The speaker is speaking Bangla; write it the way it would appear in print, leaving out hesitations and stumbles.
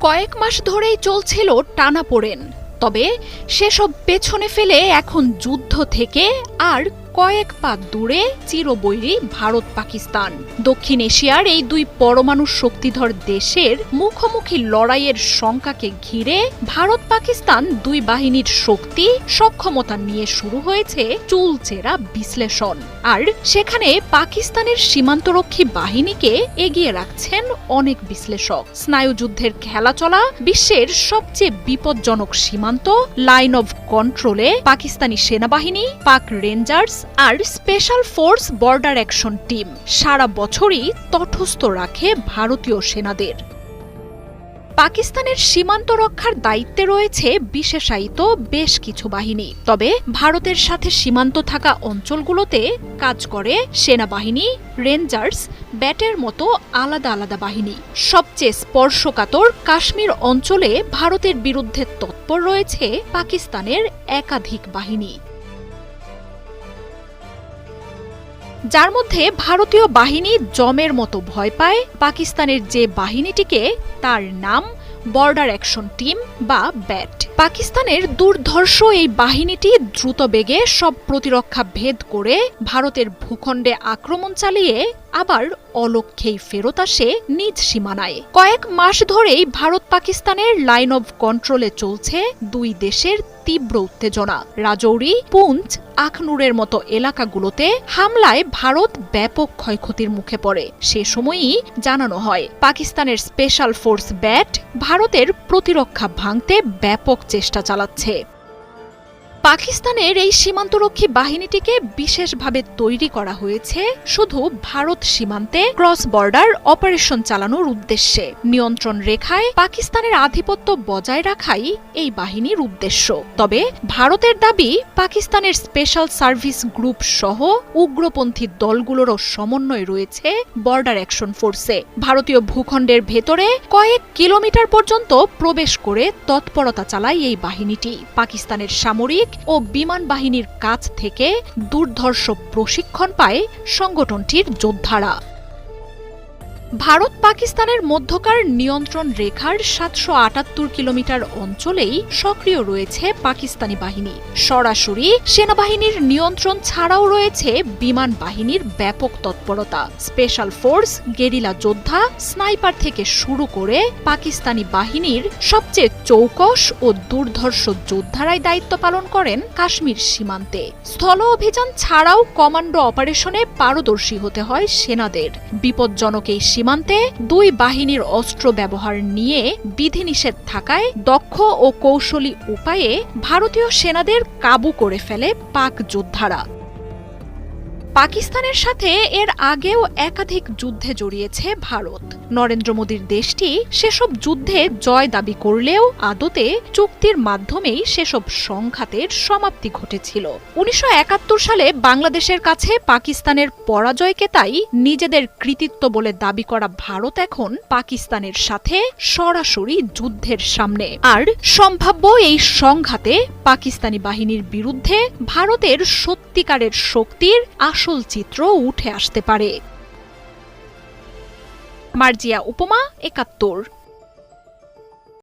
কয়েক মাস ধরেই চলছিল টানাপোড়েন, তবে সেসব পেছনে ফেলে এখন যুদ্ধ থেকে আর কয়েক পা দূরে চিরবৈরী ভারত পাকিস্তান। দক্ষিণ এশিয়ার এই দুই পরমাণু শক্তিধর দেশের মুখোমুখি লড়াইয়ের শঙ্কাকে ঘিরে ভারত পাকিস্তান দুই বাহিনীর শক্তি সক্ষমতা নিয়ে শুরু হয়েছে চুলচেরা বিশ্লেষণ। আর সেখানে পাকিস্তানের সীমান্তরক্ষী বাহিনীকে এগিয়ে রাখছেন অনেক বিশ্লেষক। স্নায়ুযুদ্ধের খেলা চলা বিশ্বের সবচেয়ে বিপজ্জনক সীমান্ত লাইন অব কন্ট্রোলে পাকিস্তানি সেনাবাহিনী, পাক রেঞ্জার্স আর special force border action team সারা বছরই তটস্থ রাখে ভারতীয় সেনাদের। পাকিস্তানের সীমান্ত রক্ষার দায়িত্বে রয়েছে বিশেষায়িত বেশ কিছু বাহিনী, তবে ভারতের সাথে সীমান্ত থাকা অঞ্চলগুলোতে কাজ করে সেনাবাহিনী, রেঞ্জার্স, ব্যাটের মতো আলাদা আলাদা বাহিনী। সবচেয়ে স্পর্শকাতর কাশ্মীর অঞ্চলে ভারতের বিরুদ্ধে তৎপর রয়েছে পাকিস্তানের একাধিক বাহিনী, যার মধ্যে ভারতীয় বাহিনী জমের মতো ভয় পায় পাকিস্তানের যে বাহিনীটিকে, তার নাম বর্ডার অ্যাকশন টিম বা ব্যাট। পাকিস্তানের দুর্ধর্ষ এই বাহিনীটি দ্রুত বেগে সব প্রতিরক্ষা ভেদ করে ভারতের ভূখণ্ডে আক্রমণ চালিয়ে আবার অলক্ষ্যেই ফেরত আসে নিজ সীমানায়। কয়েক মাস ধরেই ভারত পাকিস্তানের লাইন অব কন্ট্রোলে চলছে দুই দেশের তীব্র উত্তেজনা। রাজৌরি, পুঞ্চ, আখনুরের মতো এলাকাগুলোতে হামলায় ভারত ব্যাপক ক্ষয়ক্ষতির মুখে পড়ে। সে সময়ই জানানো হয় পাকিস্তানের স্পেশাল ফোর্স ব্যাট ভারতের প্রতিরক্ষা ভাঙতে ব্যাপক চেষ্টা চালাচ্ছে। পাকিস্তানের এই সীমান্তরক্ষী বাহিনীটিকে বিশেষভাবে তৈরি করা হয়েছে শুধু ভারত সীমান্তে ক্রস বর্ডার অপারেশন চালানোর উদ্দেশ্যে। নিয়ন্ত্রণ রেখায় পাকিস্তানের আধিপত্য বজায় রাখাই এই বাহিনীর উদ্দেশ্য। তবে ভারতের দাবি, পাকিস্তানের স্পেশাল সার্ভিস গ্রুপ সহ উগ্রপন্থী দলগুলোরও সমন্বয় রয়েছে বর্ডার অ্যাকশন ফোর্সে। ভারতীয় ভূখণ্ডের ভেতরে কয়েক কিলোমিটার পর্যন্ত প্রবেশ করে তৎপরতা চালায় এই বাহিনীটি। পাকিস্তানের সামরিক ও বিমান বাহিনীর কাছ থেকে দুর্ধর্ষ প্রশিক্ষণ পায় সংগঠনটির যোদ্ধারা। ভারত পাকিস্তানের মধ্যকার নিয়ন্ত্রণ রেখার ৭৭৮ কিলোমিটার অঞ্চলেই সক্রিয় রয়েছে পাকিস্তানি বাহিনী। সরাসরি সেনাবাহিনীর নিয়ন্ত্রণ ছাড়াও রয়েছে বিমান বাহিনীর ব্যাপক তৎপরতা। স্পেশাল ফোর্স, গেরিলা যোদ্ধা, স্নাইপার থেকে শুরু করে পাকিস্তানি বাহিনীর সবচেয়ে চৌকস ও দুর্ধর্ষ যোদ্ধারাই দায়িত্ব পালন করেন কাশ্মীর সীমান্তে। স্থল অভিযান ছাড়াও কমান্ডো অপারেশনে পারদর্শী হতে হয় সেনাদের। বিপজ্জনক এই সীমান্তে দুই বাহিনীর অস্ত্র ব্যবহার নিয়ে বিধিনিষেধ থাকায় দক্ষ ও কৌশলী উপায়ে ভারতীয় সেনাদের কাবু করে ফেলে পাক যোদ্ধারা। পাকিস্তানের সাথে এর আগেও একাধিক যুদ্ধে জড়িয়েছে ভারত। নরেন্দ্র মোদীর দেশটি সেসব যুদ্ধে জয় দাবি করলেও আদতে চুক্তির মাধ্যমেই সেসব সংঘাতের সমাপ্তি ঘটেছিল। ১৯৭১ সালে বাংলাদেশের কাছে পাকিস্তানের পরাজয়কে তাই নিজেদের কৃতিত্ব বলে দাবি করা ভারত এখন পাকিস্তানের সাথে সরাসরি যুদ্ধের সামনে। আর সম্ভাব্য এই সংঘাতে পাকিস্তানি বাহিনীর বিরুদ্ধে ভারতের সত্যিকারের শক্তির আসল চিত্র উঠে আসতে পারে। মার্জিয়া উপমা, ৭১।